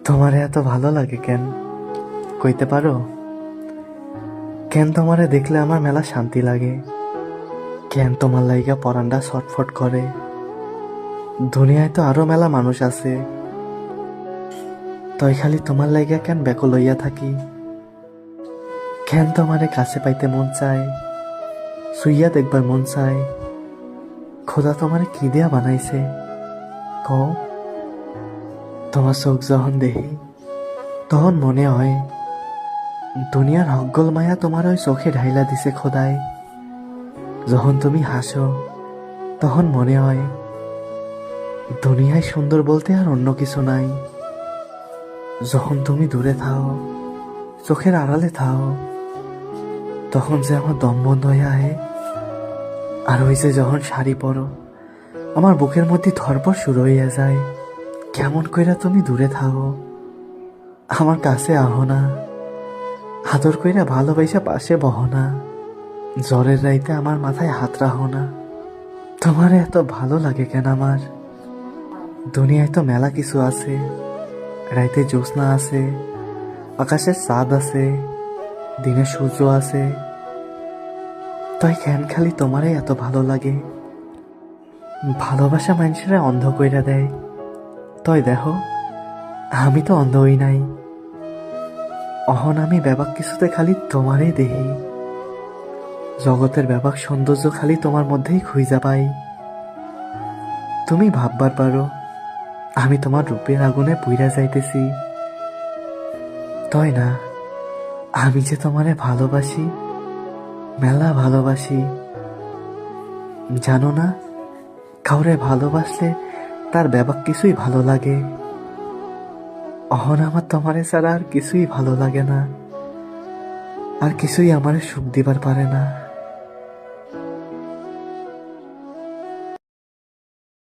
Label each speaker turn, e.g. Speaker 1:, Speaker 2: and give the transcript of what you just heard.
Speaker 1: তোমারে এত ভালো লাগে কেন? কইতে পারো কেন? তোমারে দেখলে আমার মেলা শান্তি লাগে। কেন তোমার লাইগা পরানটা ছটফট করে? দুনিয়ায় তো আরো মেলা মানুষ আছে, তই খালি তোমার লাইগা কেন ব্যাকুল লইয়া থাকি? কেন তোমারে কাছে পাইতে মন চায়, শুইয়া দেখবার মন চায়? খোদা তোমারে কি দিয়া বানাইছে কও? তোমার চোখ যখন দেখি তখন মনে হয় দুনিয়ার হকগল মায়া তোমার ওই চোখে ঢাইলা দিছে খোদায়। যখন তুমি হাসো তখন মনে হয় দুনিয়ায় সুন্দর বলতে আর অন্য কিছু নাই। যখন তুমি দূরে থাও, চোখের আড়ালে থাও, তখন যে আমার দম বন্ধ হয়ে আহে। আর ওই যে যখন শাড়ি পরো, আমার বুকের মধ্যে ধরপড় শুরু হইয়া যায়। কেমন কইরা তুমি দূরে থাও, আমার কাছে আহো না। আদর কইরা ভালোবাসা পাশে বহো না। জ্বরের রাইতে আমার মাথায় হাত রাখো না। তোমার এত ভালো লাগে কেন আমার? দুনিয়ায় তো মেলা কিছু আছে, রাইতে জ্যোৎস্না আছে, আকাশের চাঁদ আছে, দিনে সূর্য আছে। তাই কেন খালি তোমারে এত ভালো লাগে? ভালোবাসা মানুষেরা অন্ধ কইরা দেয়, তই দেখো আমি তো অন্ধ হই নাই। অহন আমি ব্যাপাক কিছুতে খালি তোমারই দেহি। জগতের ব্যাপক সৌন্দর্য খালি তোমার মধ্যেই খুঁজা পাই। তুমি ভাববার পারো আমি তোমার রূপের আগুনে পুইরা যাইতেছি, তয় না, আমি যে তোমারে ভালোবাসি, মেলা ভালোবাসি। জানো না, কাউরে ভালোবাসলে তার ব্যাপক কিছুই ভালো লাগে। অহন আমার তোমারে ছাড়া আর কিছুই ভালো লাগে না, আর কিছুই আমারে সুখ দিবার পারে না।